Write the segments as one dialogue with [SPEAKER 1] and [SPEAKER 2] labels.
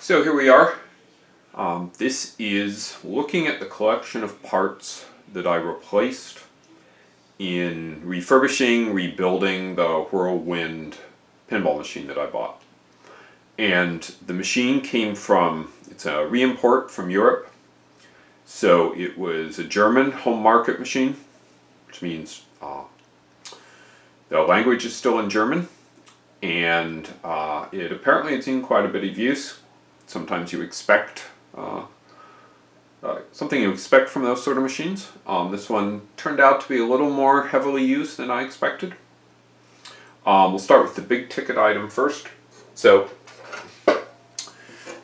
[SPEAKER 1] So here we are. This is looking at the collection of parts that I replaced in rebuilding the Whirlwind pinball machine that I bought. And the machine came from, it's a reimport from Europe. So it was a German home market machine, which means the language is still in German. And apparently it's in quite a bit of use. Sometimes you expect something you expect from those sort of machines. This one turned out to be a little more heavily used than I expected. We'll start with the big ticket item first. So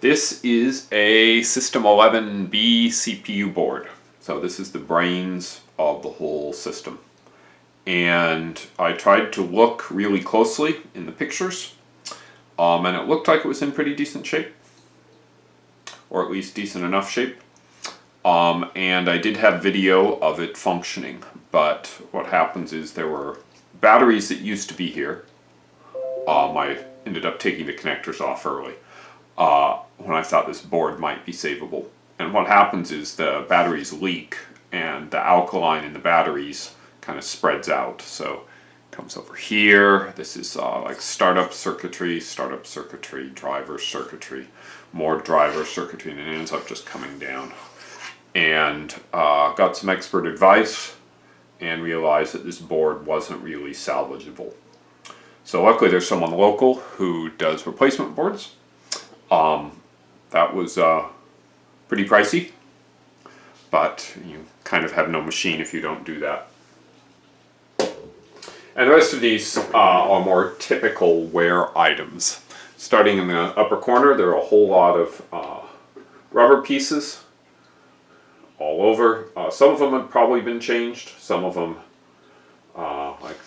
[SPEAKER 1] this is a System 11B CPU board. So this is the brains of the whole system. And I tried to look really closely in the pictures, and it looked like it was in pretty decent shape, or at least decent enough shape. And I did have video of it functioning, but what happens is there were batteries that used to be here. I ended up taking the connectors off early when I thought this board might be savable. And what happens is the batteries leak, and the alkaline in the batteries kind of spreads out. So it comes over here. This is like startup circuitry, driver circuitry, more driver circuitry, and it ends up just coming down. And got some expert advice and realized that this board wasn't really salvageable. So luckily there's someone local who does replacement boards. That was pretty pricey, but you kind of have no machine if you don't do that. And the rest of these are more typical wear items. Starting in the upper corner, there are a whole lot of rubber pieces all over. Some of them have probably been changed. Some of them, like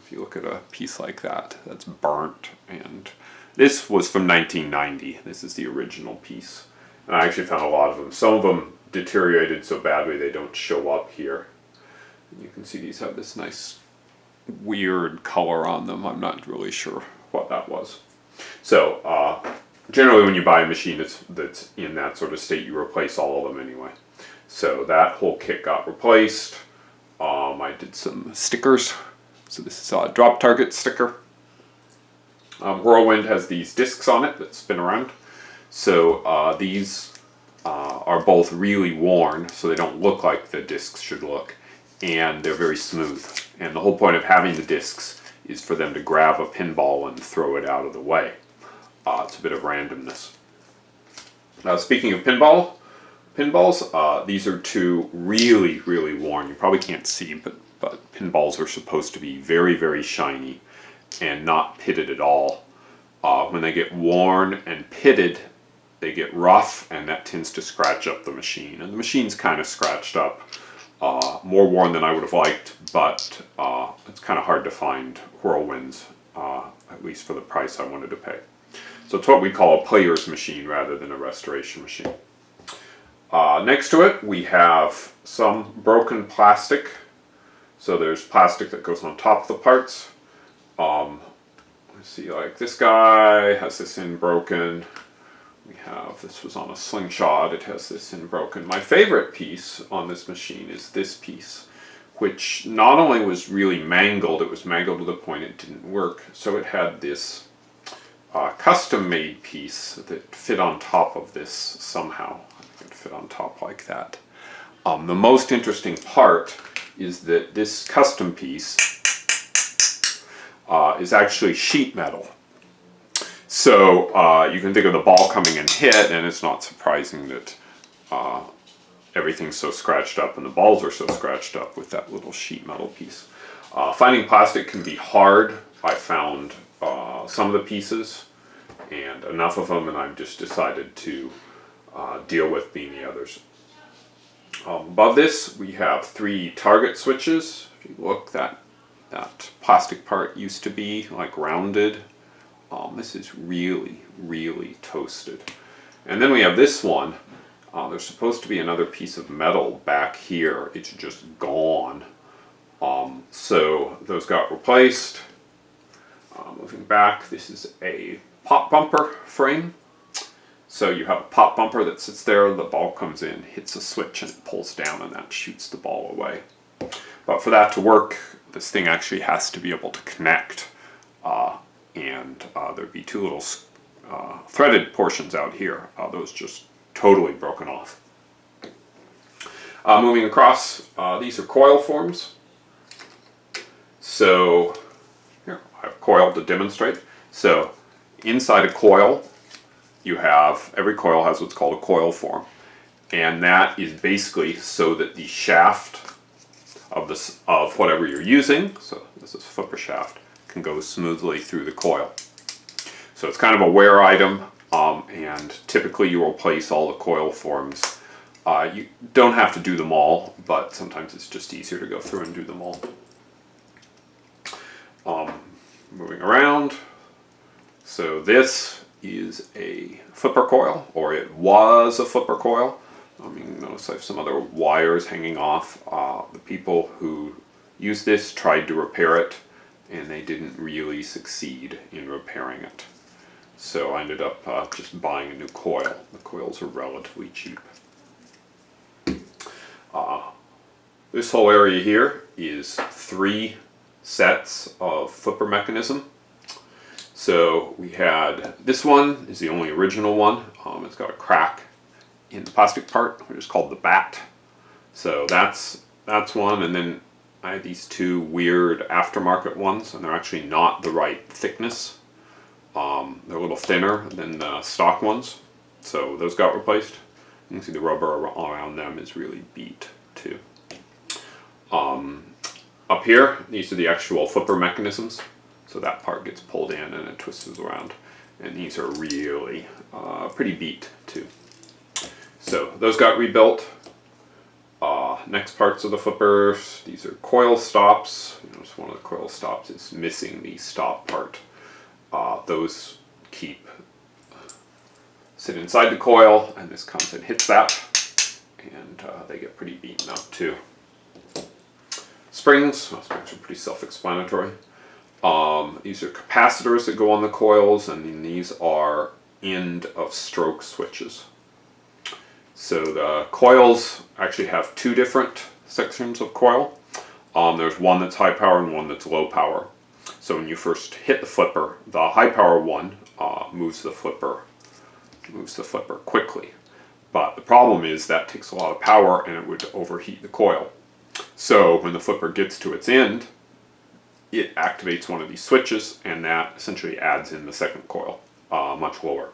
[SPEAKER 1] if you look at a piece like that, that's burnt. And this was from 1990. This is the original piece. And I actually found a lot of them. Some of them deteriorated so badly they don't show up here. And you can see these have this nice weird color on them. I'm not really sure what that was. So generally when you buy a machine that's in that sort of state, you replace all of them anyway. So that whole kit got replaced. I did some stickers. So this is a drop target sticker. Whirlwind has these discs on it that spin around. So these are both really worn, so they don't look like the discs should look, and they're very smooth. And the whole point of having the discs is for them to grab a pinball and throw it out of the way. It's a bit of randomness. Speaking of pinballs, these are two really, really worn. You probably can't see, but pinballs are supposed to be very, very shiny and not pitted at all. When they get worn and pitted, they get rough, and that tends to scratch up the machine. And the machine's kind of scratched up. More worn than I would have liked, but it's kind of hard to find Whirlwinds, at least for the price I wanted to pay. So it's what we call a player's machine rather than a restoration machine. Next to it, we have some broken plastic. So there's plastic that goes on top of the parts. Let's see, like this guy has this in broken. We have, this was on a slingshot, it has this in broken. My favorite piece on this machine is this piece, which not only was really mangled, it was mangled to the point it didn't work. So it had this custom-made piece that fit on top of this somehow. It fit on top like that. The most interesting part is that this custom piece is actually sheet metal. So you can think of the ball coming and hit, and it's not surprising that everything's so scratched up and the balls are so scratched up with that little sheet metal piece. Finding plastic can be hard. I found some of the pieces and enough of them, and I've just decided to deal with being the others. Above this, we have 3 target switches. If you look, that plastic part used to be like rounded. This is really, really toasted. And then we have this one. There's supposed to be another piece of metal back here. It's just gone. So those got replaced. Moving back, this is a pop bumper frame. So you have a pop bumper that sits there, the ball comes in, hits a switch, and it pulls down, and that shoots the ball away. But for that to work, this thing actually has to be able to connect, and there'd be two little threaded portions out here. Those just totally broken off. Moving across, these are coil forms. So here, I have a coil to demonstrate. So inside a coil, you have, every coil has what's called a coil form. And that is basically so that the shaft of whatever you're using, so this is a flipper shaft, can go smoothly through the coil. So it's kind of a wear item, and typically you will place all the coil forms. You don't have to do them all, but sometimes it's just easier to go through and do them all. Moving around, so this is a flipper coil, or it was a flipper coil. I mean, notice I have some other wires hanging off. The people who used this tried to repair it, and they didn't really succeed in repairing it. So I ended up just buying a new coil. The coils are relatively cheap. This whole area here is 3 sets of flipper mechanism. So we had, this one is the only original one. It's got a crack in the plastic part, which is called the bat. So that's one, and then I had these 2 weird aftermarket ones, and they're actually not the right thickness. They're a little thinner than the stock ones, so those got replaced. You can see the rubber around them is really beat too. Up here, these are the actual flipper mechanisms. So that part gets pulled in and it twists around. And these are really pretty beat too. So those got rebuilt. Next parts of the flippers, these are coil stops. Notice one of the coil stops is missing the stop part. Those sit inside the coil, and this comes and hits that, and they get pretty beaten up too. Springs are pretty self-explanatory. These are capacitors that go on the coils, and then these are end of stroke switches. So the coils actually have 2 different sections of coil. There's one that's high power and one that's low power. So when you first hit the flipper, the high power one moves the flipper quickly. But the problem is that takes a lot of power and it would overheat the coil. So when the flipper gets to its end, it activates one of these switches, and that essentially adds in the second coil, much lower.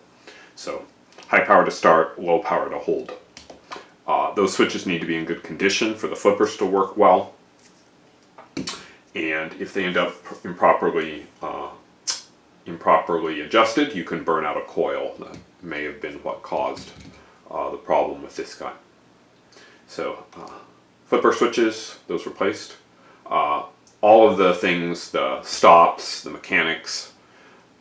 [SPEAKER 1] So high power to start, low power to hold. Those switches need to be in good condition for the flippers to work well. And if they end up improperly adjusted, you can burn out a coil. That may have been what caused the problem with this guy. So flipper switches, those replaced. All of the things, the stops, the mechanics,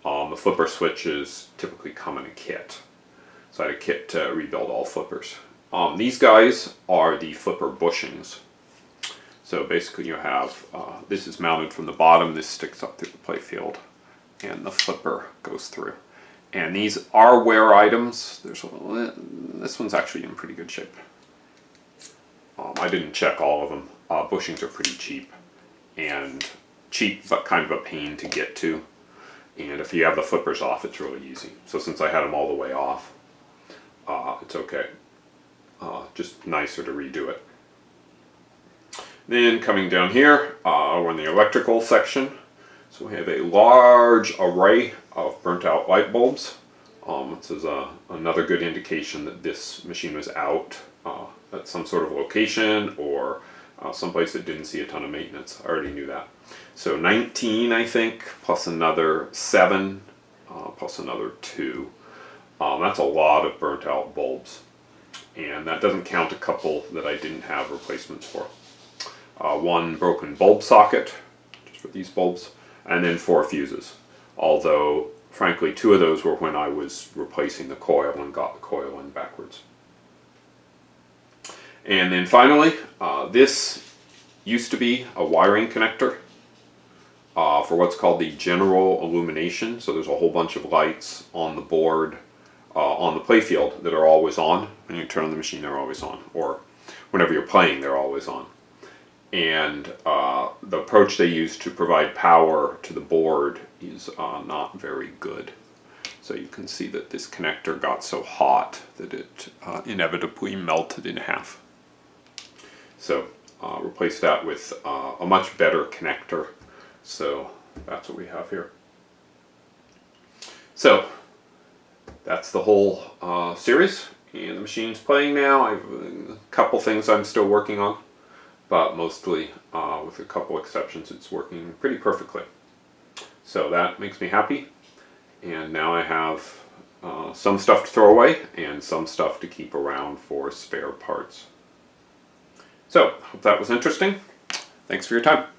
[SPEAKER 1] the flipper switches typically come in a kit. So I had a kit to rebuild all flippers. These guys are the flipper bushings. So basically you have, this is mounted from the bottom, this sticks up through the playfield, and the flipper goes through. And these are wear items. This one's actually in pretty good shape. I didn't check all of them. Bushings are pretty cheap. And cheap, but kind of a pain to get to. And if you have the flippers off, it's really easy. So since I had them all the way off, it's okay. Just nicer to redo it. Then coming down here, we're in the electrical section. So we have a large array of burnt out light bulbs. This is another good indication that this machine was out at some sort of location or someplace that didn't see a ton of maintenance. I already knew that. So 19, I think, plus another 7, plus another 2. That's a lot of burnt out bulbs. And that doesn't count a couple that I didn't have replacements for. One broken bulb socket, just for these bulbs, and then 4 fuses. Although, frankly, 2 of those were when I was replacing the coil and got the coil in backwards. And then finally, this used to be a wiring connector for what's called the general illumination. So there's a whole bunch of lights on the board on the playfield that are always on. When you turn on the machine, they're always on, or whenever you're playing, they're always on. And the approach they use to provide power to the board is not very good. So you can see that this connector got so hot that it inevitably melted in half. So replace that with a much better connector. So that's what we have here. So that's the whole series, and the machine's playing now. I have a couple things I'm still working on, but mostly, with a couple exceptions, it's working pretty perfectly. So that makes me happy, and now I have some stuff to throw away and some stuff to keep around for spare parts. So, hope that was interesting. Thanks for your time.